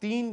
3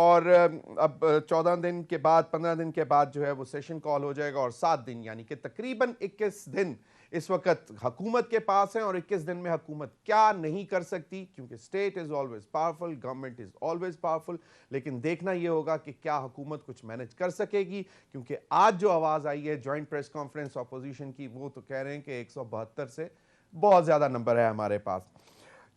اور اب 14 دن کے بعد 15 دن کے بعد جو ہے وہ سیشن کال ہو جائے گا، اور 7 دن یعنی کہ تقریباً 21 دن اس وقت حکومت کے پاس ہیں، اور 21 دن میں حکومت کیا نہیں کر سکتی، کیونکہ state is always powerful, government is always powerful, لیکن دیکھنا یہ ہوگا کہ کیا حکومت کچھ مینج کر سکے گی. کیونکہ آج جو آواز آئی ہے جوائنٹ پریس کانفرنس اپوزیشن کی، وہ تو کہہ رہے ہیں کہ 172 سے بہت زیادہ نمبر ہے ہمارے پاس.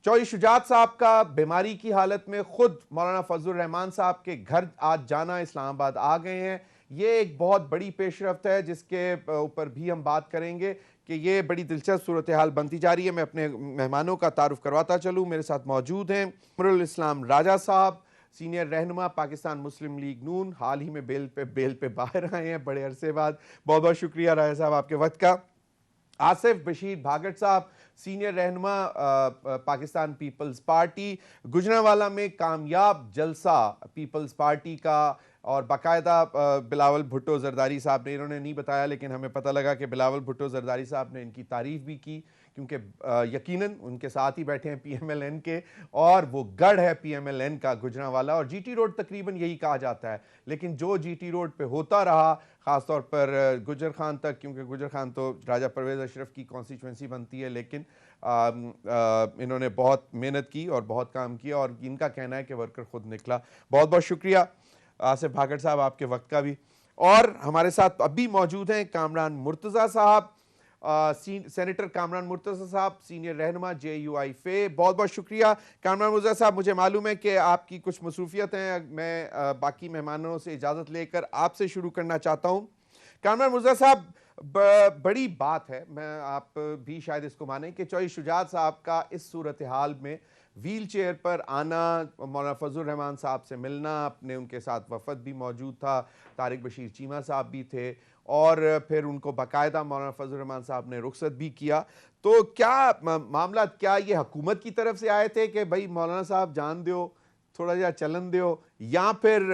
چوہی شجاعت صاحب کا بیماری کی حالت میں خود مولانا فضل الرحمان صاحب کے گھر آج جانا، اسلام آباد آ گئے ہیں. یہ ایک بہت بڑی پیش رفت ہے جس کے اوپر بھی ہم بات کریں گے کہ یہ بڑی دلچسپ صورتحال بنتی جا رہی ہے. میں اپنے مہمانوں کا تعارف کرواتا چلوں. میرے ساتھ موجود ہیں عمر الاسلام راجہ صاحب، سینئر رہنما پاکستان مسلم لیگ نون، حال ہی میں بیل پہ باہر آئے ہیں بڑے عرصے بعد. بہت بہت شکریہ راجہ صاحب آپ کے وقت کا. آصف بشیر بھاگٹ صاحب، سینئر رہنما پاکستان پیپلز پارٹی، گجرانوالہ میں کامیاب جلسہ پیپلز پارٹی کا، اور باقاعدہ بلاول بھٹو زرداری صاحب نے، انہوں نے نہیں بتایا لیکن ہمیں پتہ لگا کہ بلاول بھٹو زرداری صاحب نے ان کی تعریف بھی کی، کیونکہ یقیناً ان کے ساتھ ہی بیٹھے ہیں پی ایم ایل این کے، اور وہ گڑھ ہے پی ایم ایل این کا گجرانوالہ، اور جی ٹی روڈ تقریباً یہی کہا جاتا ہے. لیکن جو جی ٹی روڈ پہ ہوتا رہا، خاص طور پر گجر خان تک، کیونکہ گجر خان تو راجہ پرویز اشرف کی کانسٹیچوئنسی بنتی ہے، لیکن انہوں نے بہت محنت کی اور بہت کام کیا، اور ان کا کہنا ہے کہ ورکر خود نکلا. بہت بہت شکریہ آصف بھاگٹ صاحب آپ کے وقت کا بھی. اور ہمارے ساتھ اب بھی موجود ہیں کامران مرتضیٰ صاحب، سینیٹر کامران مرتضیٰ صاحب، سینئر رہنما جے یو آئی فے. بہت بہت شکریہ کامران مرتضیٰ صاحب. مجھے معلوم ہے کہ آپ کی کچھ مصروفیت ہیں، میں باقی مہمانوں سے اجازت لے کر آپ سے شروع کرنا چاہتا ہوں. کامران مرتضیٰ صاحب، بڑی بات ہے، میں آپ بھی شاید اس کو مانیں کہ چوہی شجاعت صاحب کا اس صورتحال میں ویل چیئر پر آنا، مولانا فضل الرحمان صاحب سے ملنا، اپنے ان کے ساتھ وفد بھی موجود تھا، طارق بشیر چیمہ صاحب بھی تھے، اور پھر ان کو باقاعدہ مولانا فضل الرحمان صاحب نے رخصت بھی کیا. تو کیا معاملات، کیا یہ حکومت کی طرف سے آئے تھے کہ بھائی مولانا صاحب جان دیو، تھوڑا جا چلن دیو، یا پھر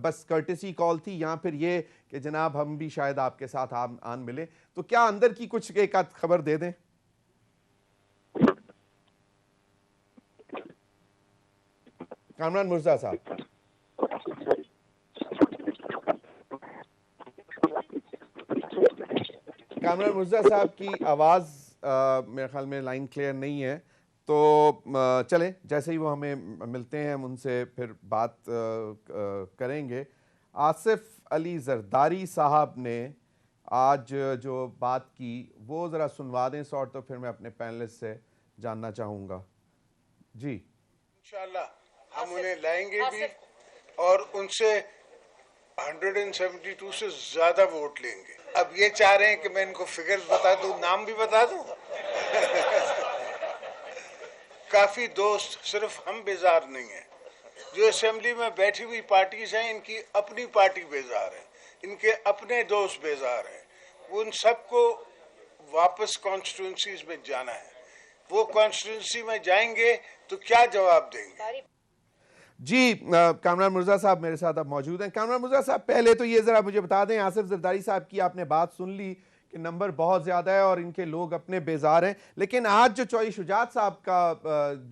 بس کرٹسی کال تھی، یا پھر یہ کہ جناب ہم بھی شاید آپ کے ساتھ آن ملے؟ تو کیا اندر کی کچھ ایک آدھ خبر دے دیں؟ کامران مرتضیٰ صاحب. کامران مرتضیٰ صاحب کی آواز میرے خیال میں لائن کلیئر نہیں ہے، تو چلیں جیسے ہی وہ ہمیں ملتے ہیں ہم ان سے پھر بات کریں گے. آصف علی زرداری صاحب نے آج جو بات کی وہ ذرا سنوا دیں سوٹ، تو پھر میں اپنے پینلسٹ سے جاننا چاہوں گا. جی انشاءاللہ ہم انہیں لائیں گے بھی، اور ان سے 172 سے زیادہ ووٹ لیں گے. اب یہ چاہ رہے ہیں کہ میں ان کو فگرز بتا دوں، نام بھی بتا دوں. کافی دوست، صرف ہم بیزار نہیں ہیں. جو اسمبلی میں بیٹھی ہوئی پارٹیز ہیں، ان کی اپنی پارٹی بیزار ہے، ان کے اپنے دوست بیزار ہیں. وہ ان سب کو واپس کانسٹیٹوئنسیز میں جانا ہے. وہ کانسٹیٹوئنسی میں جائیں گے تو کیا جواب دیں گے؟ جی کامران مرتضیٰ صاحب میرے ساتھ اب موجود ہیں. کامران مرتضیٰ صاحب، پہلے تو یہ ذرا مجھے بتا دیں، آصف زرداری صاحب کی آپ نے بات سن لی کہ نمبر بہت زیادہ ہے اور ان کے لوگ اپنے بیزار ہیں، لیکن آج جو چوہی شجاعت صاحب کا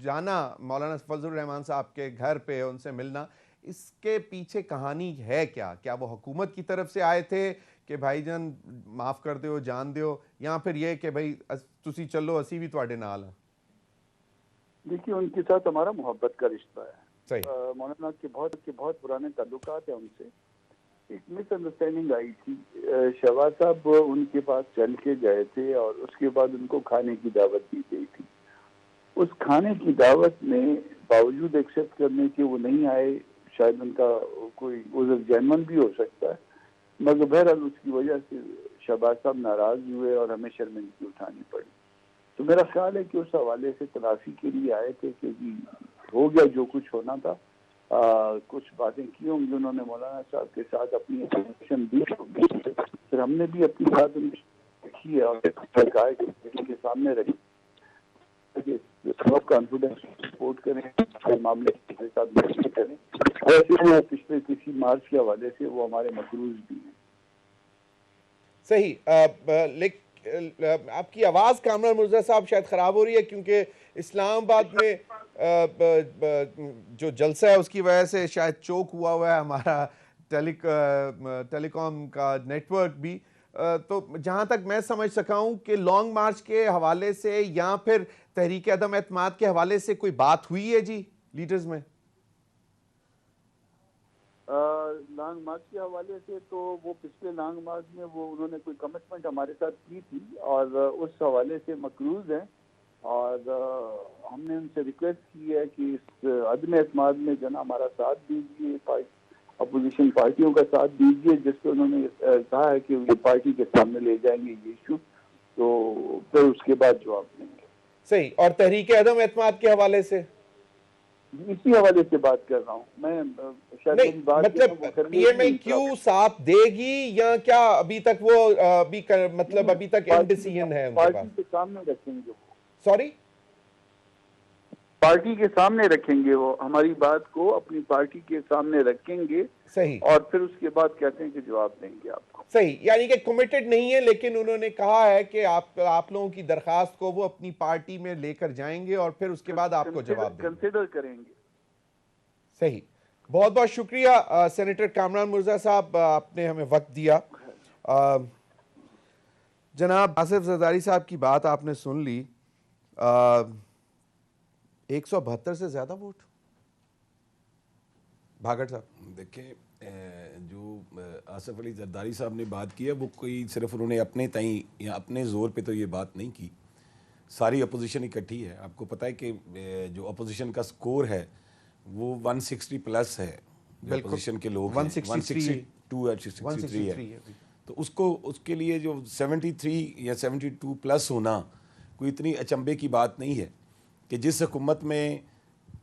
جانا مولانا فضل الرحمان صاحب کے گھر پہ ان سے ملنا، اس کے پیچھے کہانی ہے کیا؟ کیا وہ حکومت کی طرف سے آئے تھے کہ بھائی جان معاف کر دیو، جان دیو، یا پھر یہ کہ بھائی تسی چلو اسی بھی تواڈے نال ہیں؟ دیکھیے، ان کے ساتھ ہمارا محبت کا رشتہ ہے. صحیح. مولانا کے بہت پرانے تعلقات ہیں ان سے. ایک مس انڈرسٹینڈنگ آئی تھی. شہباز صاحب ان کے پاس چل کے گئے تھے اور اس کے بعد ان کو کھانے کی دعوت دی گئی تھی. اس کھانے کی دعوت میں باوجود ایکسیپٹ کرنے کے وہ نہیں آئے. شاید ان کا کوئی عذر جینون بھی ہو سکتا ہے، مگر بہرحال اس کی وجہ سے شہباز صاحب ناراض ہوئے اور ہمیں شرمندگی اٹھانی پڑی. تو میرا خیال ہے کہ اس حوالے سے تلافی کے لیے آئے تھے کہ جی ہو گیا جو کچھ ہونا تھا. کچھ باتیں کی ہوں گی انہوں نے مولانا صاحب کے ساتھ، اپنی انفارمیشن دی ہوگی، پھر ہم نے بھی اپنی بات ان کی رکھی ہے اور کہا ہے کہ ان کے سامنے رکھی کانفیڈنس سپورٹ کریں، معاملے کے ساتھ مشورے کریں. ویسے پچھلے کسی مارچ کے حوالے سے وہ ہمارے مقروض بھی ہیں. صحیح. آپ کی آواز کامران مرزا صاحب شاید خراب ہو رہی ہے، کیونکہ اسلام آباد میں جو جلسہ ہے اس کی وجہ سے شاید چوک ہوا ہے ہمارا ٹیلی کام کا نیٹ ورک بھی. تو جہاں تک میں سمجھ سکا ہوں کہ لانگ مارچ کے حوالے سے یا پھر تحریک عدم اعتماد کے حوالے سے کوئی بات ہوئی ہے جی لیڈرز میں؟ لانگ مارچ کے حوالے سے تو وہ پچھلے لانگ مارچ میں وہ انہوں نے کوئی کمٹمنٹ ہمارے ساتھ کی تھی اور اس حوالے سے مقروض ہیں، اور ہم نے ان سے ریکویسٹ کی ہے کہ اس عدم اعتماد میں جو نا ہمارا ساتھ دیجیے، اپوزیشن پارٹیوں کا ساتھ دیجیے، جس پہ انہوں نے کہا ہے کہ یہ پارٹی کے سامنے لے جائیں گے یہ ایشو، تو پھر اس کے بعد جواب دیں گے. صحیح. اور تحریک عدم اعتماد کے حوالے سے اسی حوالے سے بات کر رہا ہوں میں. نہیں مطلب پی ایم اے کیو ساتھ دے گی یا کیا ابھی تک وہ مطلب ابھی تک انڈیسیژن ہے ان کے پاس؟ پارٹی کے سامنے رکھیں گے وہ. سوری؟ پارٹی کے سامنے رکھیں گے وہ، ہماری بات کو اپنی پارٹی کے سامنے رکھیں گے. صحیح. اور پھر اس کے بعد کہتے ہیں کہ جواب دیں گے آپ کو. صحیح، یعنی کہ کمیٹڈ نہیں ہے، لیکن انہوں نے کہا ہے کہ آپ لوگوں کی درخواست کو وہ اپنی پارٹی میں لے کر جائیں گے اور پھر اس کے بعد آپ کو جواب دیں گے. کنسیڈر کریں گے. صحیح. بہت بہت شکریہ سینیٹر کامران مرزا صاحب، آپ نے ہمیں وقت دیا. جناب آصف زرداری صاحب کی بات آپ نے سن لی. 172 سے زیادہ ووٹ. بھاگڑ صاحب دیکھیں، جو آصف علی زرداری صاحب نے بات کی ہے وہ کوئی صرف انہوں نے اپنے تئیں یا اپنے زور پہ تو یہ بات نہیں کی، ساری اپوزیشن اکٹھی ہے. آپ کو پتہ ہے کہ جو اپوزیشن کا سکور ہے وہ 160 پلس ہے. جو اپوزیشن کے لوگ ہیں 162 ہے 163 ہے، تو اس کے لیے جو 73 یا 72 پلس ہونا کوئی اتنی اچنبے کی بات نہیں ہے کہ جس حکومت میں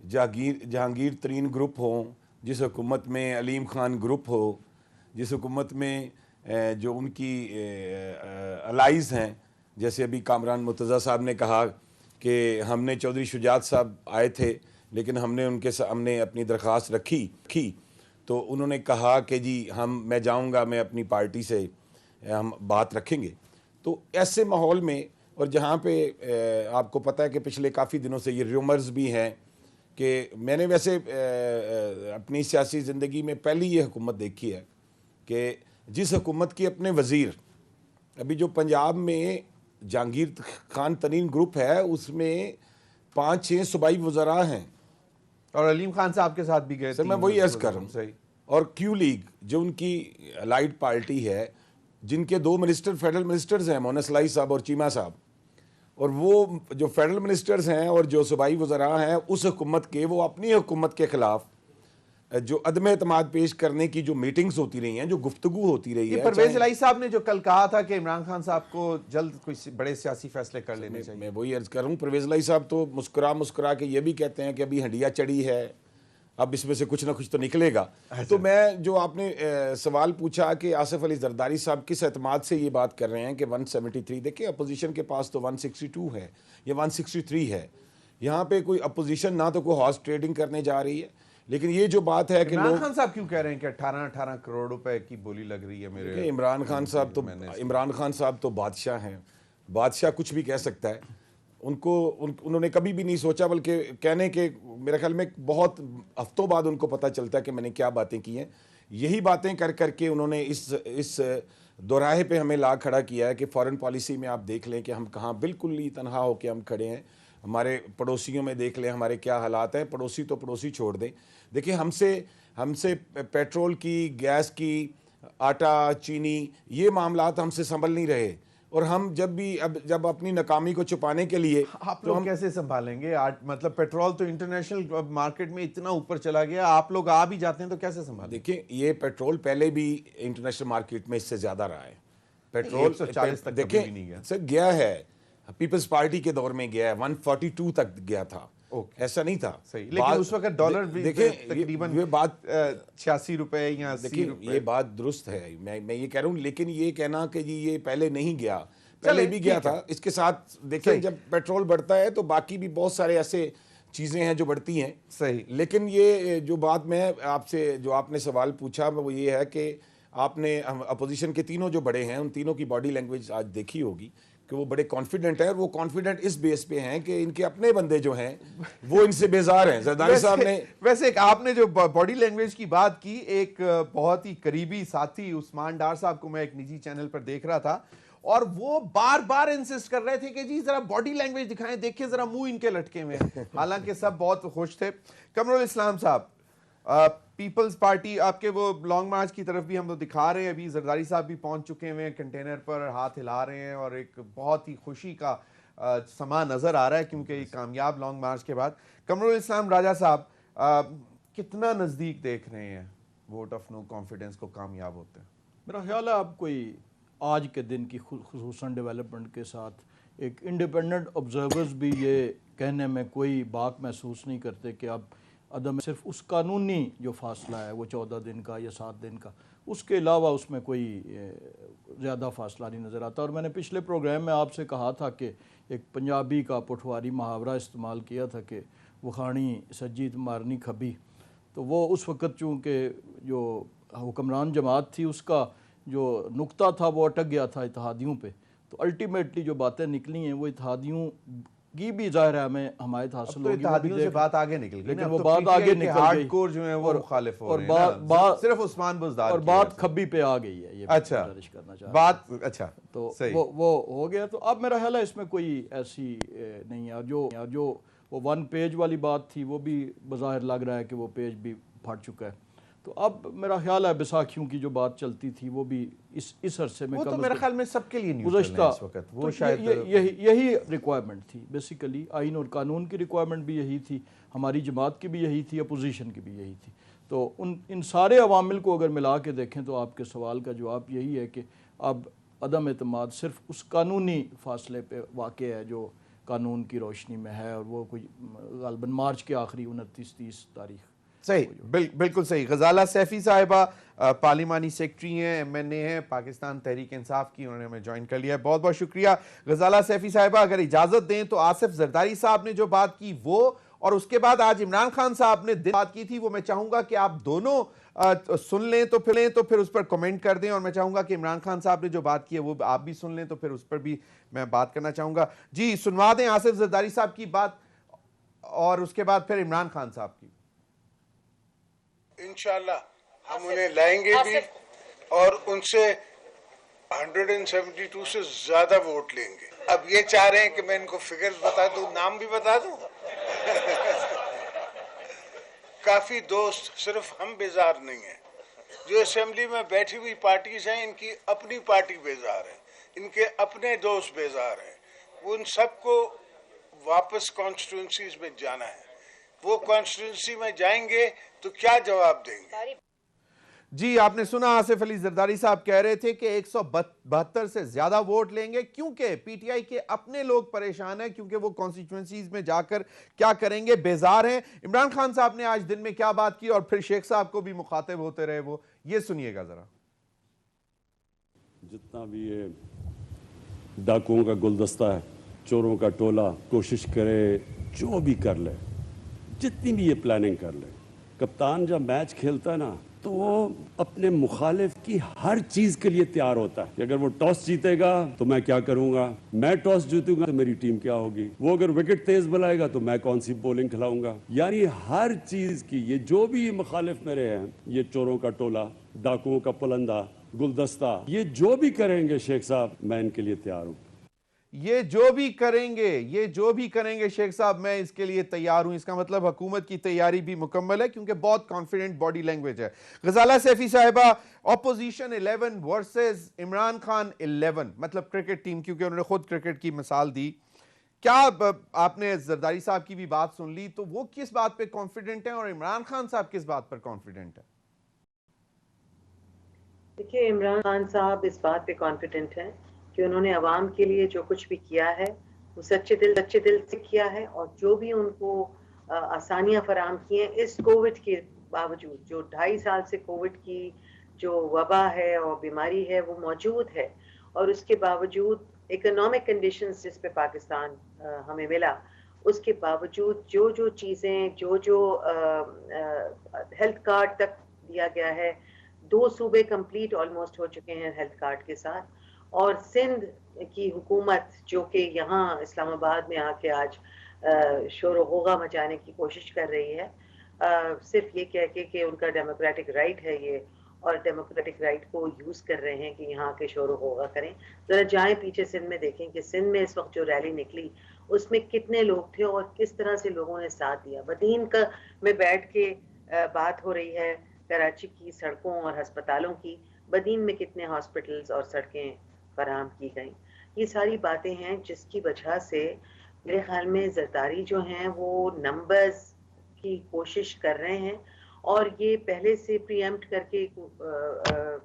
جہانگیر ترین گروپ ہوں، جس حکومت میں علیم خان گروپ ہو، جس حکومت میں جو ان کی الائز ہیں، جیسے ابھی کامران مرتضیٰ صاحب نے کہا کہ ہم نے چودھری شجاعت صاحب آئے تھے لیکن ہم نے ان کے سامنے اپنی درخواست رکھی تو انہوں نے کہا کہ جی میں جاؤں گا، میں اپنی پارٹی سے ہم بات رکھیں گے. تو ایسے ماحول میں، اور جہاں پہ آپ کو پتہ ہے کہ پچھلے کافی دنوں سے یہ ریومرز بھی ہیں کہ میں نے ویسے اپنی سیاسی زندگی میں پہلی یہ حکومت دیکھی ہے کہ جس حکومت کے اپنے وزیر، ابھی جو پنجاب میں جہانگیر خان ترین گروپ ہے اس میں 5-6 صوبائی وزراء ہیں، اور علیم خان صاحب کے ساتھ بھی گئے. سر میں وہی عرض کر رہا ہوں. صحیح. اور کیو لیگ جو ان کی الائڈ پارٹی ہے، جن کے 2 منسٹر فیڈرل منسٹرز ہیں، مونس لائی صاحب اور چیمہ صاحب، اور وہ جو فیڈرل منسٹرز ہیں اور جو صوبائی وزراء ہیں اس حکومت کے، وہ اپنی حکومت کے خلاف جو عدم اعتماد پیش کرنے کی جو میٹنگز ہوتی رہی ہیں، جو گفتگو ہوتی رہی ہے. پرویز الہی صاحب نے جو کل کہا تھا کہ عمران خان صاحب کو جلد کوئی بڑے سیاسی فیصلے کر لینے چاہیے. میں وہی عرض کر رہا ہوں، پرویز الہی صاحب تو مسکرا کے یہ بھی کہتے ہیں کہ ابھی ہنڈیا چڑھی ہے، اب اس میں سے کچھ نہ کچھ تو نکلے گا. تو میں جو آپ نے سوال پوچھا کہ آصف علی زرداری صاحب کس اعتماد سے یہ بات کر رہے ہیں کہ 173، دیکھیں اپوزیشن کے پاس تو 162 ہے یا 163 ہے. یہاں پہ کوئی اپوزیشن نہ تو کوئی ہارس ٹریڈنگ کرنے جا رہی ہے، لیکن یہ جو بات ہے کہ عمران خان صاحب کیوں کہہ رہے ہیں کہ 18 کروڑ روپے کی بولی لگ رہی ہے میرے؟ عمران خان صاحب تو بادشاہ ہیں، بادشاہ کچھ بھی کہہ سکتا ہے. انہوں نے کبھی بھی نہیں سوچا، بلکہ کہنے کے میرے خیال میں بہت ہفتوں بعد ان کو پتہ چلتا ہے کہ میں نے کیا باتیں کی ہیں. یہی باتیں کر کے انہوں نے اس دوراہے پہ ہمیں لا کھڑا کیا ہے کہ فارن پالیسی میں آپ دیکھ لیں کہ ہم کہاں بالکل ہی تنہا ہو کے ہم کھڑے ہیں. ہمارے پڑوسیوں میں دیکھ لیں ہمارے کیا حالات ہیں. پڑوسی تو پڑوسی چھوڑ دیں. دیکھیں ہم سے پیٹرول کی، گیس کی، آٹا، چینی، یہ معاملات ہم سے سنبھل نہیں رہے. اور ہم جب اپنی ناکامی کو چھپانے کے لیے آپ لوگ کیسے سنبھالیں گے؟ مطلب پیٹرول تو انٹرنیشنل مارکیٹ میں اتنا اوپر چلا گیا، آپ لوگ آ بھی جاتے ہیں تو کیسے سنبھالیں؟ دیکھیں یہ پیٹرول پہلے بھی انٹرنیشنل مارکیٹ میں اس سے زیادہ رہا ہے. پیٹرول 140 تک کبھی بھی نہیں گیا. سر گیا ہے، پیپلز پارٹی کے دور میں گیا ہے، 142 تک گیا تھا. ایسا نہیں تھا. لیکن اس وقت ڈالر بھی تقریباً 86 روپے یا 80 روپے. یہ بات درست ہے، میں یہ کہہ رہا ہوں. لیکن یہ کہنا کہ جی یہ پہلے نہیں گیا، پہلے بھی گیا تھا. اس کے ساتھ دیکھیں جب پیٹرول بڑھتا ہے تو باقی بھی بہت سارے ایسے چیزیں ہیں جو بڑھتی ہیں. صحیح. لیکن یہ جو بات میں آپ سے جو آپ نے سوال پوچھا وہ یہ ہے کہ آپ نے اپوزیشن کے تینوں جو بڑے ہیں ان تینوں کی باڈی لینگویج آج دیکھی ہوگی کہ وہ بڑے کانفیڈنٹ ہیں, اور وہ کانفیڈنٹ اس بیس پہ ہیں کہ ان کے اپنے بندے جو ہیں وہ ان سے بیزار ہیں. زرداری صاحب نے ویسے آپ نے جو باڈی لینگویج کی بات کی, ایک بہت ہی قریبی ساتھی عثمان ڈار صاحب کو میں ایک نجی چینل پر دیکھ رہا تھا, اور وہ بار بار انسسٹ کر رہے تھے کہ جی ذرا باڈی لینگویج دکھائیں, دیکھیں ذرا منہ ان کے لٹکے میں, حالانکہ سب بہت خوش تھے. قمر الاسلام صاحب, پیپلز پارٹی آپ کے وہ لانگ مارچ کی طرف بھی ہم تو دکھا رہے ہیں, ابھی زرداری صاحب بھی پہنچ چکے ہیں کنٹینر پر, ہاتھ ہلا رہے ہیں, اور ایک بہت ہی خوشی کا سما نظر آ رہا ہے کیونکہ یہ کامیاب لانگ مارچ کے بعد. قمر الاسلام راجہ صاحب, کتنا نزدیک دیکھ رہے ہیں ووٹ آف نو کانفیڈنس کو کامیاب ہوتے ہیں؟ میرا خیال ہے اب کوئی آج کے دن کی خصوصاً ڈیولپمنٹ کے ساتھ ایک انڈیپینڈنٹ آبزرورز بھی یہ کہنے میں کوئی باک محسوس نہیں کرتے کہ اب عدم صرف اس قانونی جو فاصلہ ہے وہ 14 دن کا یا 7 دن کا, اس کے علاوہ اس میں کوئی زیادہ فاصلہ نہیں نظر آتا. اور میں نے پچھلے پروگرام میں آپ سے کہا تھا کہ ایک پنجابی کا پٹھواری محاورہ استعمال کیا تھا کہ وخانی سجید مارنی کھبی, تو وہ اس وقت چونکہ جو حکمران جماعت تھی اس کا جو نقطہ تھا وہ اٹک گیا تھا اتحادیوں پہ, تو الٹیمیٹلی جو باتیں نکلی ہیں وہ اتحادیوں کی بھی ظاہر ہے ہمیں حمایت حاصل ہوگی. اتحادیوں سے بات آگے نکل گئی, لیکن وہ بات آگے نکل گئی, ہارڈ کور جو ہیں وہ مخالف ہو رہے ہیں, صرف عثمان بزدار, اور بات کھبی پہ آ گئی ہے, یہ اچھا گزارش کرنا چاہ بات, اچھا تو وہ ہو گیا. تو اب میرا خیال ہے اس میں کوئی ایسی نہیں ہے. جو وہ 1 پیج والی بات تھی وہ بھی بظاہر لگ رہا ہے کہ وہ پیج بھی پھٹ چکا ہے. تو اب میرا خیال ہے بیساکھیوں کی جو بات چلتی تھی وہ بھی اس عرصے میں, وہ تو میرا خیال میں سب کے لیے گزشتہ اس وقت وہ شاید یہی ریکوائرمنٹ تھی بیسیکلی, آئین اور قانون کی ریکوائرمنٹ بھی یہی تھی, ہماری جماعت کی بھی یہی تھی, اپوزیشن کی بھی یہی تھی. تو ان سارے عوامل کو اگر ملا کے دیکھیں تو آپ کے سوال کا جواب یہی ہے کہ اب عدم اعتماد صرف اس قانونی فاصلے پہ واقع ہے جو قانون کی روشنی میں ہے, اور وہ کوئی غالباً مارچ کے آخری 29-30 تاریخ. صحیح, بالکل صحیح. غزالہ سیفی صاحبہ پارلیمانی سیکرٹری ہیں, ایم این اے ہیں پاکستان تحریک انصاف کی, انہوں نے ہمیں جوائن کر لیا ہے, بہت بہت شکریہ. غزالہ سیفی صاحبہ, اگر اجازت دیں تو آصف زرداری صاحب نے جو بات کی وہ, اور اس کے بعد آج عمران خان صاحب نے بات کی تھی, وہ میں چاہوں گا کہ آپ دونوں سن لیں تو پھر اس پر کمنٹ کر دیں, اور میں چاہوں گا کہ عمران خان صاحب نے جو بات کی ہے وہ آپ بھی سن لیں تو پھر اس پر بھی میں بات کرنا چاہوں گا. جی سنوا دیں آصف زرداری صاحب کی بات, اور اس کے بعد پھر عمران خان صاحب کی. انشاءاللہ ہم انہیں لائیں گے بھی, اور ان سے 172 سے زیادہ ووٹ لیں گے. اب یہ چاہ رہے ہیں کہ میں ان کو فگرز بتا دوں, نام بھی بتا دوں. کافی دوست, صرف ہم بیزار نہیں ہیں. جو اسمبلی میں بیٹھی ہوئی پارٹیز ہیں ان کی اپنی پارٹی بیزار ہے, ان کے اپنے دوست بیزار ہیں. وہ ان سب کو واپس کانسٹیٹوئنسیز میں جانا ہے. وہ کانسٹیٹوئنسی میں جائیں گے تو کیا جواب دیں گے؟ جی آپ نے سنا, آصف علی زرداری صاحب کہہ رہے تھے کہ 172 سے زیادہ ووٹ لیں گے, کیونکہ پی ٹی آئی کے اپنے لوگ پریشان ہیں, کیونکہ وہ کانسٹیٹوئنسیز میں جا کر کیا کریں گے, بیزار ہیں. عمران خان صاحب نے آج دن میں کیا بات کی, اور پھر شیخ صاحب کو بھی مخاطب ہوتے رہے, وہ یہ سنیے گا ذرا. جتنا بھی یہ ڈاکوؤں کا گلدستہ ہے, چوروں کا ٹولہ کوشش کرے جو بھی کر لے, جتنی بھی یہ پلاننگ کر لے, کپتان جب میچ کھیلتا ہے نا تو وہ اپنے مخالف کی ہر چیز کے لیے تیار ہوتا ہے کہ اگر وہ ٹاس جیتے گا تو میں کیا کروں گا, میں ٹاس جیتوں گا تو میری ٹیم کیا ہوگی, وہ اگر وکٹ تیز بلائے گا تو میں کون سی بولنگ کھلاؤں گا. یعنی ہر چیز کی یہ جو بھی مخالف میرے ہیں, یہ چوروں کا ٹولہ, ڈاکوؤں کا پلندہ, گلدستہ, یہ جو بھی کریں گے شیخ صاحب میں ان کے لیے تیار ہوں. یہ جو بھی کریں گے شیخ صاحب میں اس کے لیے تیار ہوں. اس کا مطلب حکومت کی تیاری بھی مکمل ہے, کیونکہ بہت کانفیڈنٹ باڈی لینگویج ہے. غزالہ سیفی صاحبہ, اپوزیشن 11 ورسز عمران خان 11, مطلب کرکٹ ٹیم, کیونکہ انہوں نے خود کرکٹ کی مثال دی. کیا آپ نے زرداری صاحب کی بھی بات سن لی, تو وہ کس بات پہ کانفیڈنٹ ہیں, اور عمران خان صاحب کس بات پر کانفیڈنٹ ہیں؟ دیکھیے, عمران خان صاحب اس بات پہ کانفیڈنٹ ہیں کہ انہوں نے عوام کے لیے جو کچھ بھی کیا ہے وہ سچے دل سے کیا ہے, اور جو بھی ان کو آسانیاں فراہم کی ہیں اس کووڈ کے باوجود, جو 2.5 سال سے کووڈ کی جو وبا ہے اور بیماری ہے وہ موجود ہے, اور اس کے باوجود اکنامک کنڈیشنز جس پہ پاکستان ہمیں ملا, اس کے باوجود جو چیزیں جو ہیلتھ کارڈ تک دیا گیا ہے, 2 صوبے کمپلیٹ آلموسٹ ہو چکے ہیں ہیلتھ کارڈ کے ساتھ، اور سندھ کی حکومت جو کہ یہاں اسلام آباد میں آ کے آج شور و غوغا مچانے کی کوشش کر رہی ہے، صرف یہ کہہ کے کہ ان کا ڈیموکریٹک رائٹ ہے یہ، اور ڈیموکریٹک رائٹ کو یوز کر رہے ہیں کہ یہاں کے شور و غوغا کریں. ذرا جائیں پیچھے سندھ میں، دیکھیں کہ سندھ میں اس وقت جو ریلی نکلی اس میں کتنے لوگ تھے اور کس طرح سے لوگوں نے ساتھ دیا. بدین کا میں بیٹھ کے بات ہو رہی ہے کراچی کی سڑکوں اور ہسپتالوں کی، بدین میں کتنے ہاسپٹلز اور سڑکیں فراہم کی گئیں. یہ ساری باتیں ہیں جس کی وجہ سے میرے خیال میں زرداری جو ہیں وہ نمبرز کی کوشش کر رہے ہیں، اور یہ پہلے سے پری ایمپٹ کر کے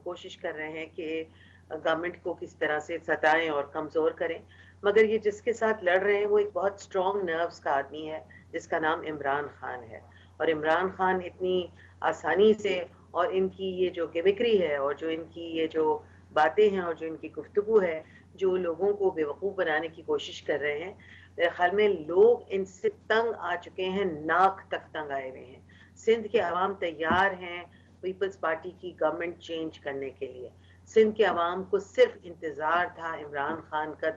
کوشش کر رہے ہیں کہ گورنمنٹ کو کس طرح سے ستائیں اور کمزور کریں. مگر یہ جس کے ساتھ لڑ رہے ہیں وہ ایک بہت اسٹرانگ نروس کا آدمی ہے جس کا نام عمران خان ہے. اور عمران خان اتنی آسانی سے، اور ان کی یہ جو گمکری ہے اور جو ان کی یہ جو باتیں ہیں اور جو ان کی گفتگو ہے، جو لوگوں کو بیوقوف بنانے کی کوشش کر رہے ہیں، میرے خیال میں لوگ ان سے تنگ آ چکے ہیں، ناک تک تنگ آئے ہوئے ہیں. سندھ کے عوام تیار ہیں پیپلز پارٹی کی گورنمنٹ چینج کرنے کے لیے. سندھ کے عوام کو صرف انتظار تھا عمران خان کا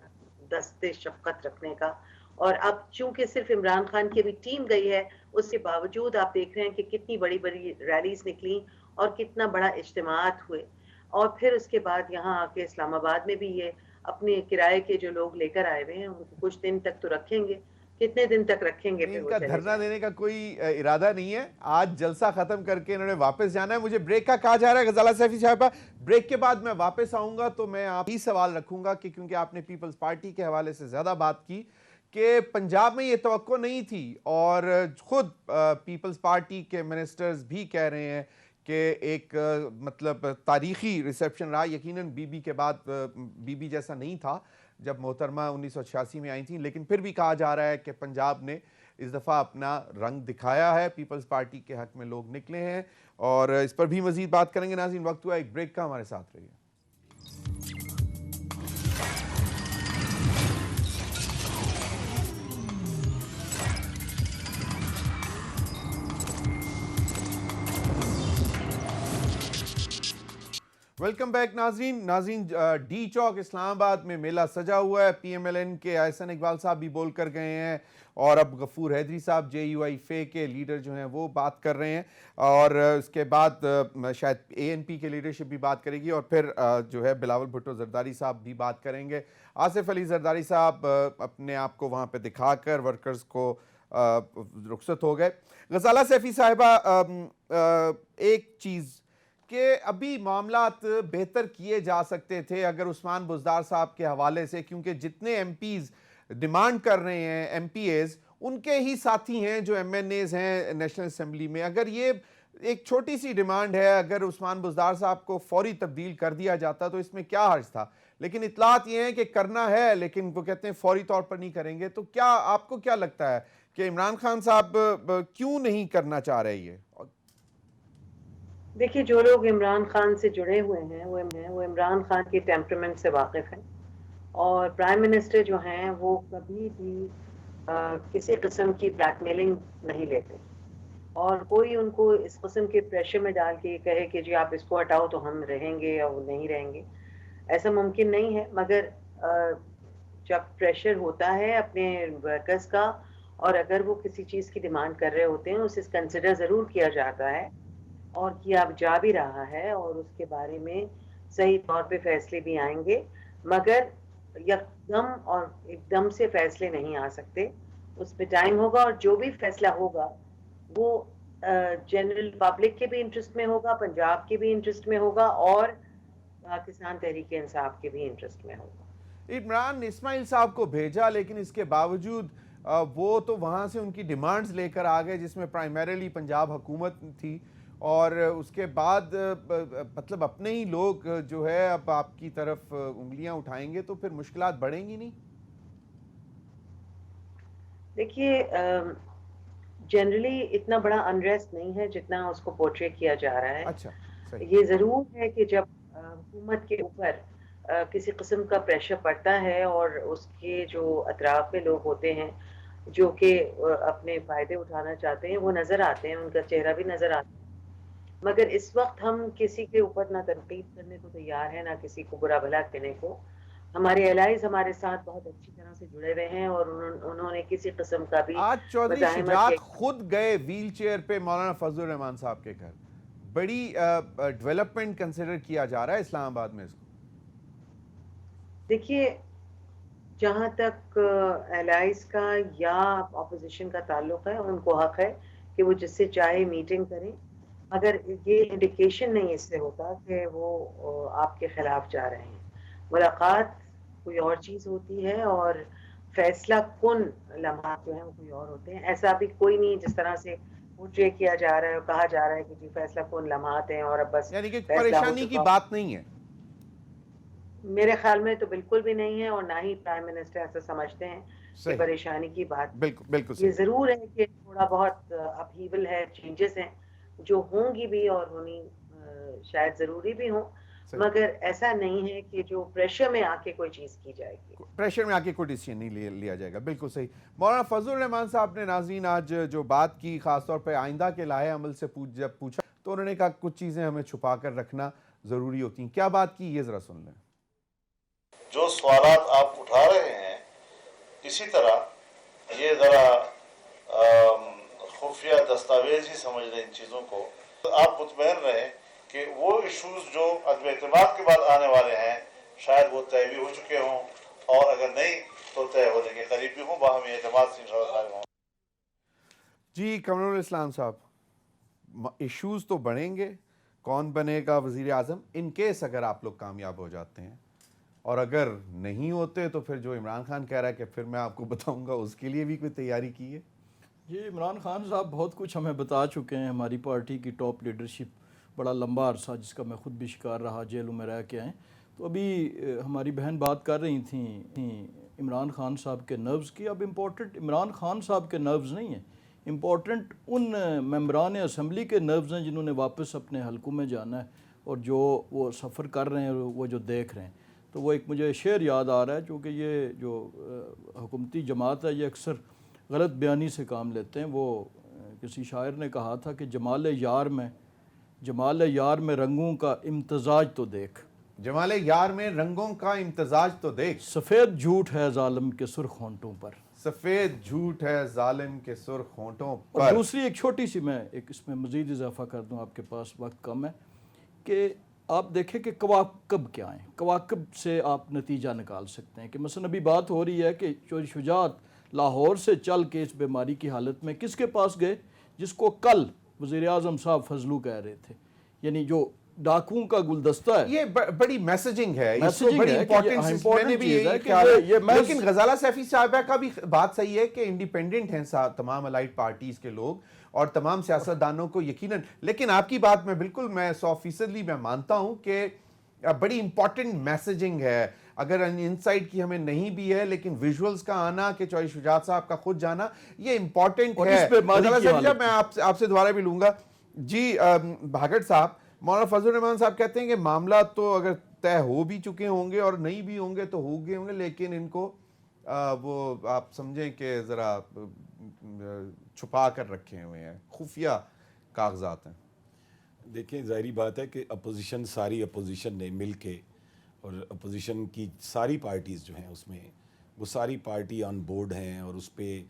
دست شفقت رکھنے کا، اور اب چونکہ صرف عمران خان کی ابھی ٹیم گئی ہے، اس کے باوجود آپ دیکھ رہے ہیں کہ کتنی بڑی بڑی ریلیز نکلی اور کتنا بڑا اجتماعات ہوئے. اور پھر اس کے بعد یہاں آ کے اسلام آباد میں بھی یہ اپنے کرائے کے جو لوگ لے کر آئے ہوئے ہیں ان کو کچھ دن تک تو رکھیں گے. کتنے دن تک رکھیں گے؟ ان کا دھرنا دینے کا کوئی ارادہ نہیں ہے. آج جلسہ ختم کر کے انہوں نے واپس جانا ہے. مجھے بریک کا کہا جا رہا ہے غزالہ سیفی صاحبہ. بریک کے بعد میں واپس آؤں گا تو میں آپ ہی سوال رکھوں گا کہ کیونکہ آپ نے پیپلز پارٹی کے حوالے سے زیادہ بات کی کہ پنجاب میں یہ توقع نہیں تھی، اور خود پیپلز پارٹی کے منسٹرز بھی کہہ رہے ہیں کہ ایک مطلب تاریخی ریسیپشن رہا. یقیناً بی بی کے بعد بی بی جیسا نہیں تھا جب محترمہ 1986 میں آئی تھیں، لیکن پھر بھی کہا جا رہا ہے کہ پنجاب نے اس دفعہ اپنا رنگ دکھایا ہے. پیپلز پارٹی کے حق میں لوگ نکلے ہیں اور اس پر بھی مزید بات کریں گے. ناظرین وقت ہوا ایک بریک کا، ہمارے ساتھ رہیے. ویلکم بیک ناظرین. ڈی چوک اسلام آباد میں میلہ سجا ہوا ہے. پی ایم ایل این کے احسن اقبال صاحب بھی بول کر گئے ہیں، اور اب غفور حیدری صاحب جے یو آئی فے کے لیڈر جو ہیں وہ بات کر رہے ہیں، اور اس کے بعد شاید اے این پی کے لیڈرشپ بھی بات کرے گی، اور پھر جو ہے بلاول بھٹو زرداری صاحب بھی بات کریں گے. آصف علی زرداری صاحب اپنے آپ کو وہاں پہ دکھا کر ورکرز کو رخصت ہو گئے. غزالہ سیفی صاحبہ، ایک چیز کہ ابھی معاملات بہتر کیے جا سکتے تھے اگر عثمان بزدار صاحب کے حوالے سے، کیونکہ جتنے ایم پیز ڈیمانڈ کر رہے ہیں ایم پی ایز ان کے ہی ساتھی ہیں جو ایم این ایز ہیں نیشنل اسمبلی میں. اگر یہ ایک چھوٹی سی ڈیمانڈ ہے، اگر عثمان بزدار صاحب کو فوری تبدیل کر دیا جاتا تو اس میں کیا حرج تھا، لیکن اطلاعات یہ ہیں کہ کرنا ہے لیکن وہ کہتے ہیں فوری طور پر نہیں کریں گے. تو کیا آپ کو کیا لگتا ہے کہ عمران خان صاحب کیوں نہیں کرنا چاہ رہے یہ؟ دیکھیے، جو لوگ عمران خان سے جڑے ہوئے ہیں وہ عمران خان کے ٹیمپرمنٹ سے واقف ہیں، اور پرائم منسٹر جو ہیں وہ کبھی بھی کسی قسم کی بلیک میلنگ نہیں لیتے، اور کوئی ان کو اس قسم کے پریشر میں ڈال کے یہ کہے کہ جی آپ اس کو ہٹاؤ تو ہم رہیں گے یا وہ نہیں رہیں گے، ایسا ممکن نہیں ہے. مگر جب پریشر ہوتا ہے اپنے ورکرز کا، اور اگر وہ کسی چیز کی ڈیمانڈ کر رہے ہوتے ہیں اسے کنسیڈر ضرور کیا جاتا ہے، اور کیا اب جا بھی رہا ہے، اور اس کے بارے میں صحیح طور پہ فیصلے بھی آئیں گے. مگر یکدم اور ایک دم سے فیصلے نہیں آ سکتے، اس پہ ٹائم ہوگا، اور جو بھی فیصلہ ہوگا وہ جنرل پبلک کے بھی انٹرسٹ میں ہوگا، پنجاب کے بھی انٹرسٹ میں ہوگا، اور پاکستان تحریک انصاف کے بھی انٹرسٹ میں ہوگا. عمران اسماعیل صاحب کو بھیجا، لیکن اس کے باوجود وہ تو وہاں سے ان کی ڈیمانڈز لے کر آ گئے جس میں پرائمریلی پنجاب حکومت تھی، اور اس کے بعد مطلب اپنے ہی لوگ جو ہے اب آپ کی طرف انگلیاں اٹھائیں گے تو پھر مشکلات بڑھیں گی نہیں؟ دیکھیے، جنرلی اتنا بڑا انریسٹ نہیں ہے جتنا اس کو پورٹری کیا جا رہا ہے. اچھا، یہ ضرور ہے کہ جب حکومت کے اوپر کسی قسم کا پریشر پڑتا ہے اور اس کے جو اطراف میں لوگ ہوتے ہیں جو کہ اپنے فائدے اٹھانا چاہتے ہیں وہ نظر آتے ہیں، ان کا چہرہ بھی نظر آتا ہے. مگر اس وقت ہم کسی کے اوپر نہ تنقید کرنے کو تیار ہیں، نہ کسی کو برا بھلا کہنے کو. ہمارے الائز ہمارے ساتھ بہت اچھی طرح سے جڑے ہوئے ہیں اور انہوں نے کسی قسم کا بھی آج چودھری مزاحمت شجاعت یا خود گئے ویل چیئر پہ مولانا فضل الرحمان صاحب کے گھر. بڑی ڈیولپمنٹ کنسیڈر کیا جا رہا ہے اسلام آباد میں اس کو. دیکھیے، جہاں تک الائز کا یا اپوزیشن کا تعلق ہے، ان کو حق ہے کہ وہ جس سے چاہے میٹنگ کریں، مگر یہ انڈیکیشن نہیں اس سے ہوتا کہ وہ آپ کے خلاف جا رہے ہیں. ملاقات کوئی اور چیز ہوتی ہے اور فیصلہ کن لمحات جو ہیں وہ کوئی اور ہوتے ہیں. ایسا بھی کوئی نہیں جس طرح سے پورٹری کیا جا رہا ہے اور کہا جا رہا ہے کہ جی فیصلہ کن لمحات ہیں اور اب بس یعنی کہ فیصلہ ہو پریشانی کی چکا. بات نہیں ہے. میرے خیال میں تو بالکل بھی نہیں ہے، اور نہ ہی پرائم منسٹر ایسا سمجھتے ہیں کہ صحیح. پریشانی کی بات. بالکل بالکل یہ صحیح. ضرور ہے کہ تھوڑا بہت اپہیول ہے، چینجز ہیں جو ہوں گی بھی اور ہونی شاید ضروری بھی ہوں، صحیح. مگر ایسا نہیں ہے کہ جو پریشر میں آ کے کوئی چیز کی جائے گی. پریشر میں آ کے کوئی ڈیسیژن نہیں لیا جائے گا. بالکل صحیح. مولانا فضل الرحمان صاحب نے ناظرین آج جو بات کی، خاص طور پہ آئندہ کے لائحہ عمل سے جب پوچھا تو انہوں نے کہا کچھ چیزیں ہمیں چھپا کر رکھنا ضروری ہوتی ہیں. کیا بات کی یہ ذرا سن لیں. جو سوالات آپ اٹھا رہے ہیں اسی طرح یہ ذرا خفیہ دستاویز ہی سمجھ لیں ان چیزوں کو. آپ مطمئن رہیں کہ وہ ایشوز جو عدم اعتماد کے بعد آنے والے ہیں شاید وہ طے بھی ہو چکے ہوں، اور اگر نہیں تو طے ہونے کے قریب بھی ہوں، باہمی اعتماد سے انشاءاللہ قائم ہوں. جی قمر الاسلام صاحب، ایشوز تو بڑھیں گے. کون بنے گا وزیر اعظم ان کیس اگر آپ لوگ کامیاب ہو جاتے ہیں، اور اگر نہیں ہوتے تو پھر جو عمران خان کہہ رہا ہے کہ پھر میں آپ کو بتاؤں گا، اس کے لیے بھی کوئی تیاری کی ہے؟ جی عمران خان صاحب بہت کچھ ہمیں بتا چکے ہیں. ہماری پارٹی کی ٹاپ لیڈرشپ بڑا لمبا عرصہ جس کا میں خود بھی شکار رہا، جیلوں میں رہ کے آئیں. تو ابھی ہماری بہن بات کر رہی تھیں عمران خان صاحب کے نروز کی. اب امپورٹنٹ عمران خان صاحب کے نروز نہیں ہیں، امپورٹنٹ ان ممبران اسمبلی کے نروز ہیں جنہوں نے واپس اپنے حلقوں میں جانا ہے اور جو وہ سفر کر رہے ہیں، وہ جو دیکھ رہے ہیں. تو وہ ایک مجھے شعر یاد آ رہا ہے، چونکہ یہ جو حکومتی جماعت ہے یہ اکثر غلط بیانی سے کام لیتے ہیں. وہ کسی شاعر نے کہا تھا کہ جمال یار میں رنگوں کا امتزاج تو دیکھ، جمال یار میں رنگوں کا امتزاج تو دیکھ، سفید جھوٹ ہے ظالم کے سرخ ہونٹوں پر. سفید جھوٹ ہے ظالم کے سرخ ہونٹوں اور پر. دوسری ایک چھوٹی سی میں ایک اس میں مزید اضافہ کر دوں، آپ کے پاس وقت کم ہے، کہ آپ دیکھیں کہ کواکب کیا ہیں. کواکب سے آپ نتیجہ نکال سکتے ہیں کہ مثلا ابھی بات ہو رہی ہے کہ چوری شجاعت لاہور سے چل کے اس بیماری کی حالت میں کس کے پاس گئے؟ جس کو کل وزیر اعظم صاحب فضلو کہہ رہے تھے، یعنی جو ڈاکوؤں کا گلدستہ ہے. یہ بڑی میسیجنگ ہے، اس کو میسیجنگ بڑی ہے کہ امپورٹنس میں نے بھی یہی کہ خیال ہے. یہ محض لیکن غزالہ سیفی صاحبہ کا بھی بات صحیح ہے کہ انڈیپینڈنٹ ہیں تمام الائڈ پارٹیز کے لوگ اور تمام سیاستدانوں کو یقیناً. لیکن آپ کی بات میں بالکل میں 100% میں مانتا ہوں کہ بڑی امپورٹنٹ میسیجنگ ہے. اگر انسائٹ کی ہمیں نہیں بھی ہے لیکن ویژولز کا آنا، کہ چوہدری شجاعت صاحب کا خود جانا، یہ امپورٹنٹ ہے. غزالہ سیفی صاحب میں آپ سے دوبارہ بھی لوں گا. جی بھاگٹ صاحب، مولانا فضل الرحمان صاحب کہتے ہیں کہ معاملات تو اگر طے ہو بھی چکے ہوں گے اور نہیں بھی ہوں گے تو ہو گئے ہوں گے، لیکن ان کو وہ آپ سمجھیں کہ ذرا چھپا کر رکھے ہوئے ہیں، خفیہ کاغذات ہیں. دیکھیں ظاہری بات ہے کہ اپوزیشن، ساری اپوزیشن نے مل کے، اور اپوزیشن کی ساری پارٹیز جو ہیں اس میں وہ ساری پارٹی آن بورڈ ہیں، اور اس پہ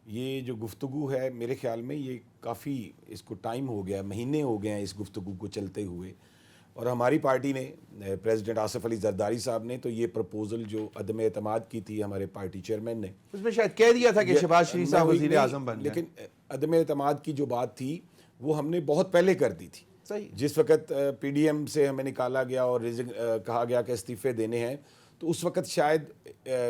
یہ جو گفتگو ہے میرے خیال میں یہ کافی اس کو ٹائم ہو گیا، مہینے ہو گئے ہیں اس گفتگو کو چلتے ہوئے. اور ہماری پارٹی نے، پریزیڈنٹ آصف علی زرداری صاحب نے تو یہ پرپوزل جو عدم اعتماد کی تھی ہمارے پارٹی چیئرمین نے، اس میں شاید کہہ دیا تھا کہ شہباز شریف صاحب وزیر اعظم بن جائیں، لیکن عدم اعتماد کی جو بات تھی وہ ہم نے بہت پہلے کر دی تھی. صحیح. جس وقت پی ڈی ایم سے ہمیں نکالا گیا اور کہا گیا کہ استعفے دینے ہیں، تو اس وقت شاید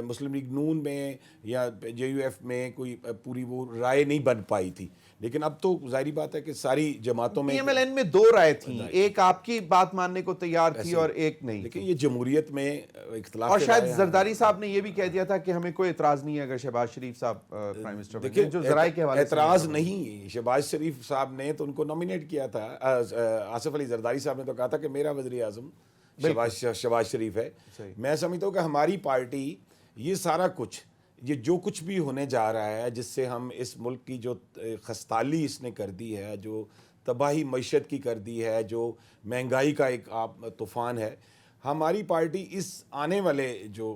مسلم لیگ نون میں یا جے یو ایف میں کوئی پوری وہ رائے نہیں بن پائی تھی. لیکن اب تو ظاہری بات ہے کہ ساری جماعتوں میں پی ایم ایل این میں 2 رائے تھیں، ایک آپ کی بات ماننے کو تیار تھی اور ایک نہیں. لیکن یہ جمہوریت میں اختلاف، اور شاید زرداری صاحب نے یہ بھی کہہ دیا تھا کہ ہمیں کوئی اعتراض نہیں ہے اگر شہباز شریف صاحب پرائم منسٹر بنیں، جو ذرائع کے حوالے سے اعتراض نہیں. شہباز شریف صاحب نے تو ان کو نامینیٹ کیا تھا، آصف علی زرداری صاحب نے تو کہا تھا کہ میرا وزیر اعظم شہباز شریف ہے. میں سمجھتا ہوں کہ ہماری پارٹی یہ سارا کچھ، یہ جو کچھ بھی ہونے جا رہا ہے جس سے ہم اس ملک کی جو خستالی اس نے کر دی ہے، جو تباہی معیشت کی کر دی ہے, جو مہنگائی کا ایک طوفان ہے. ہماری پارٹی اس آنے والے جو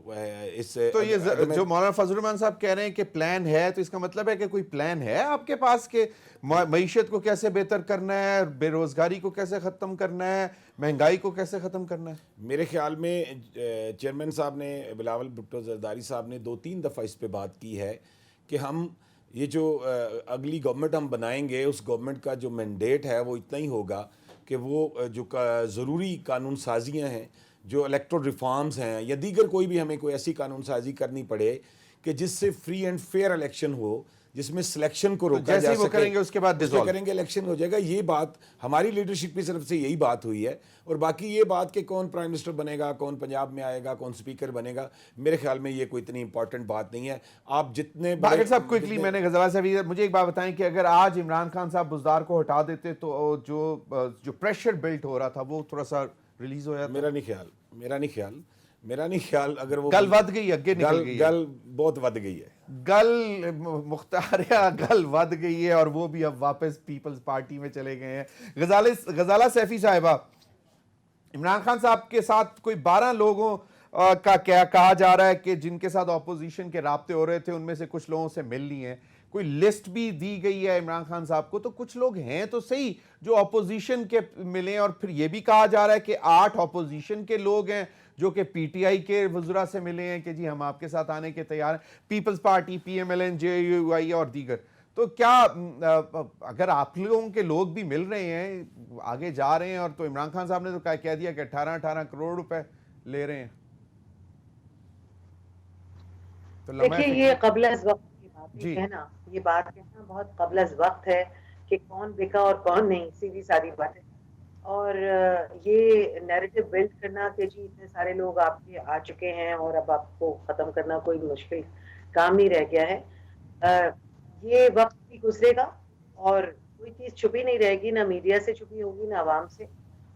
اس تو یہ جو مولانا فضل الرحمان صاحب کہہ رہے ہیں کہ پلان ہے, تو اس کا مطلب ہے کہ کوئی پلان ہے آپ کے پاس کہ معیشت کو کیسے بہتر کرنا ہے, بے روزگاری کو کیسے ختم کرنا ہے, مہنگائی کو کیسے ختم کرنا ہے؟ میرے خیال میں چیئرمین صاحب نے, بلاول بھٹو زرداری صاحب نے 2-3 دفعہ اس پہ بات کی ہے کہ ہم یہ جو اگلی گورنمنٹ ہم بنائیں گے, اس گورنمنٹ کا جو مینڈیٹ ہے وہ اتنا ہی ہوگا کہ وہ جو ضروری قانون سازیاں ہیں, جو الیکٹرل ریفارمز ہیں, یا دیگر کوئی بھی ہمیں کوئی ایسی قانون سازی کرنی پڑے کہ جس سے فری اینڈ فیئر الیکشن ہو, جس میں سلیکشن کو روکا جا سکے. وہ کریں گے اس کے بعد ڈیزالو کریں گے, الیکشن ہو جائے گا. یہ بات ہماری لیڈرشپ کی طرف سے یہی بات ہوئی ہے. اور باقی یہ بات کہ کون پرائم منسٹر بنے گا, کون پنجاب میں آئے گا, کون اسپیکر بنے گا, میرے خیال میں یہ کوئی اتنی امپورٹنٹ بات نہیں ہے. آپ جتنے باقر صاحب کوئکلی, میں نے غزالہ صاحب مجھے ایک بات بتائیں کہ اگر آج عمران خان صاحب بزدار کو ہٹا دیتے تو جو پریشر بلٹ ہو رہا تھا وہ تھوڑا سا ریلیز ہو جاتا؟ میرا نہیں خیال اگر وہ گل ود گئی, اگے نکل گئی, گل بہت ود گئی ہے, گل مختاریہ گل ود گئی ہے, اور وہ بھی اب واپس پیپلز پارٹی میں چلے گئے ہیں. غزالہ سیفی صاحبہ, عمران خان صاحب کے ساتھ کوئی 12 لوگوں کا کیا کہا جا رہا ہے کہ جن کے ساتھ اپوزیشن کے رابطے ہو رہے تھے, ان میں سے کچھ لوگوں سے مل لی ہیں, کوئی لسٹ بھی دی گئی ہے عمران خان صاحب کو, تو کچھ لوگ ہیں تو صحیح جو اپوزیشن کے ملیں. اور پھر یہ بھی کہا جا رہا ہے کہ 8 اپوزیشن کے لوگ ہیں جو کہ پی ٹی آئی کے وزراء سے ملے ہیں کہ جی ہم آپ کے ساتھ آنے کے تیار ہیں, Peoples Party, P M L N, J U I اور دیگر. تو کیا اگر آپ لوگوں کے لوگ بھی مل رہے ہیں, آگے جا رہے ہیں, اور تو عمران خان صاحب نے تو کہہ دیا کہ 18 کروڑ روپے لے رہے ہیں, تو دیکھیے یہ قبل از وقت کی بات ہے نا, یہ بات کہنا بہت قبل از وقت ہے کہ کون بکا اور کون نہیں, سیدھی سادی بات ہے. اور یہ نیریٹو بلڈ کرنا کہ جی اتنے سارے لوگ آپ کے آ چکے ہیں اور اب آپ کو ختم کرنا کوئی مشکل کام نہیں رہ گیا ہے. یہ وقت بھی گزرے گا اور کوئی چیز چھپی نہیں رہے گی, نہ میڈیا سے چھپی ہوگی, نہ عوام سے,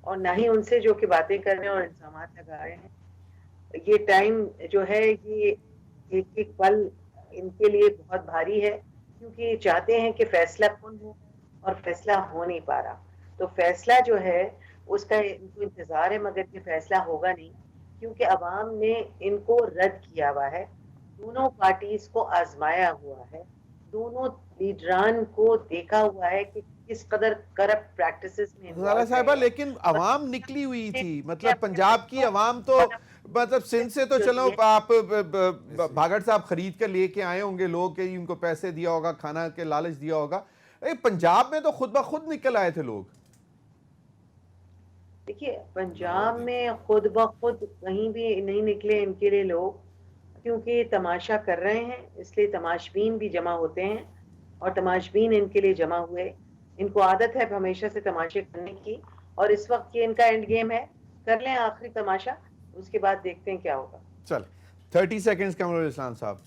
اور نہ ہی ان سے جو کہ باتیں کر رہے ہیں اور الزامات لگا رہے ہیں. یہ ٹائم جو ہے, یہ ایک ایک پل ان کے لیے بہت بھاری ہے, کیونکہ یہ چاہتے ہیں کہ فیصلہ کن ہو اور فیصلہ ہو نہیں پا رہا. تو فیصلہ جو ہے اس کا ان کو انتظار ہے, مگر یہ فیصلہ ہوگا نہیں, کیونکہ عوام نے ان کو رد کیا ہوا ہے, دونوں پارٹیز کو آزمایا ہوا ہے, دونوں لیڈران کو دیکھا ہوا ہے کہ کس قدر کرپٹ پریکٹسز میں. غزالہ صاحبہ لیکن عوام نکلی ہوئی تھی, مطلب پنجاب کی عوام تو, مطلب سندھ سے تو چلو آپ بھاگڑ صاحب خرید کر لے کے آئے ہوں گے لوگ کہ ان کو پیسے دیا ہوگا, کھانا کے لالچ دیا ہوگا, پنجاب میں تو خود بخود نکل آئے تھے لوگ. دیکھیے پنجاب میں خود بخود کہیں بھی نہیں نکلے ان کے لیے لوگ, کیونکہ تماشا کر رہے ہیں, اس لیے تماشبین بھی جمع ہوتے ہیں, اور تماشبین ان کے لیے جمع ہوئے. ان کو عادت ہے ہمیشہ سے تماشے کرنے کی, اور اس وقت یہ ان کا اینڈ گیم ہے, کر لیں آخری تماشا, اس کے بعد دیکھتے ہیں کیا ہوگا. چل 30 سیکنڈز کمرول اسلام صاحب.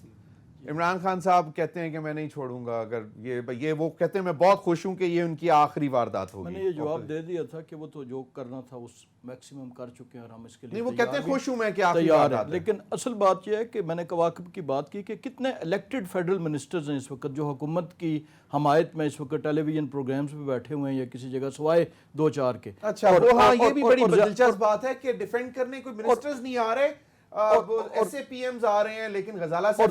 عمران خان صاحب کہتے ہیں کہ میں نہیں چھوڑوں گا, اگر یہ وہ کہتے ہیں میں بہت خوش ہوں کہ یہ ان کی آخری واردات ہوگی. میں نے یہ جواب دے دیا تھا کہ وہ تو جو کرنا تھا اس میکسیمم کر چکے ہیں, اور ہم اس کے لیے نہیں, وہ کہتے ہیں خوش ہوں میں کہ آخری تیار واردات ہے. لیکن اصل بات یہ ہے کہ میں نے کواکب کی بات کی کہ کتنے الیکٹڈ فیڈرل منسٹرز ہیں اس وقت جو حکومت کی حمایت میں اس وقت ٹیلی ویژن پروگرامز پہ بیٹھے ہوئے ہیں یا کسی جگہ سوائے 2-4 کے. اچھا, ہاں یہ بھی بڑی دلچسپ بات ہے کہ ڈیفینڈ کرنے کوئی منسٹرز نہیں آ رہے, ایس اے پی ایمز آ رہے ہیں, لیکن غزالہ صاحب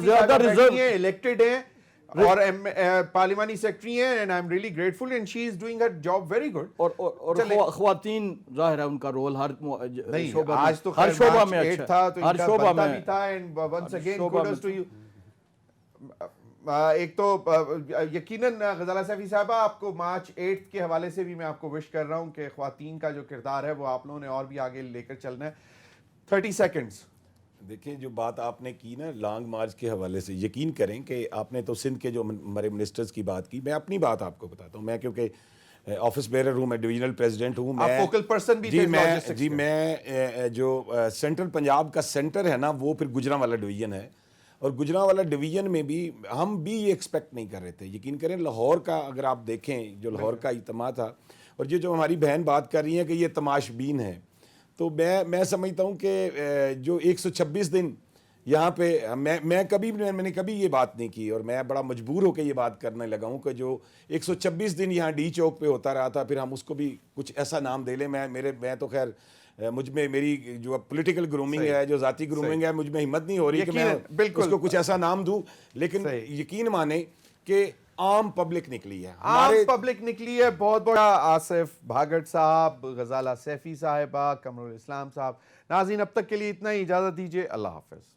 الیکٹڈ ہیں اور پارلیمانی سیکرٹری ہیں, and I am really grateful, and she is doing Hare job very good. اور خواتین ظاہر ہے ان کا رول ہر شعبہ, آج تو ہر شعبہ میں اچھا تھا, ہر شعبہ میں بھی تھا, and once again codes to you. ایک تو یقیناً غزالہ صاحب صاحبہ آپ کو مارچ 8 کے حوالے سے بھی میں آپ کو وش کر رہا ہوں کہ خواتین کا جو کردار ہے وہ آپ لوگوں نے اور بھی آگے لے کر چلنا ہے. 30 سیکنڈز. دیکھیں جو بات آپ نے کی نا لانگ مارچ کے حوالے سے, یقین کریں کہ آپ نے تو سندھ کے جو ہمارے منسٹرز کی بات کی, میں اپنی بات آپ کو بتاتا ہوں. میں کیونکہ آفس بیرر ہوں, میں ڈویژنل پریزیڈنٹ ہوں, میں فوکل پرسن بھی جی میں جو سینٹرل پنجاب کا سینٹر ہے نا وہ پھر گجرانوالہ ڈویژن ہے, اور گجرانوالہ ڈویژن میں بھی ہم بھی یہ ایکسپیکٹ نہیں کر رہے تھے. یقین کریں لاہور کا اگر آپ دیکھیں جو لاہور کا اجتماع تھا, اور یہ جو ہماری بہن بات کر رہی ہیں کہ یہ تماشبین ہیں, تو میں سمجھتا ہوں کہ جو 126 دن یہاں پہ میں نے کبھی یہ بات نہیں کی، اور میں بڑا مجبور ہو کے یہ بات کرنے لگا ہوں کہ جو 126 دن یہاں ڈی چوک پہ ہوتا رہا تھا، پھر ہم اس کو بھی کچھ ایسا نام دے لیں. میں تو خیر مجھ میں میری جو پولیٹیکل گرومنگ ہے، جو ذاتی گرومنگ ہے، مجھ میں ہمت نہیں ہو رہی کہ میں اس کو کچھ ایسا نام دوں. لیکن یقین مانیں کہ عام پبلک نکلی ہے، عام پبلک نکلی ہے. بہت بڑا آصف بھاگٹ صاحب، غزالہ سیفی صاحبہ، قمر الاسلام صاحب. ناظرین اب تک کے لیے اتنا ہی، اجازت دیجیے، اللہ حافظ.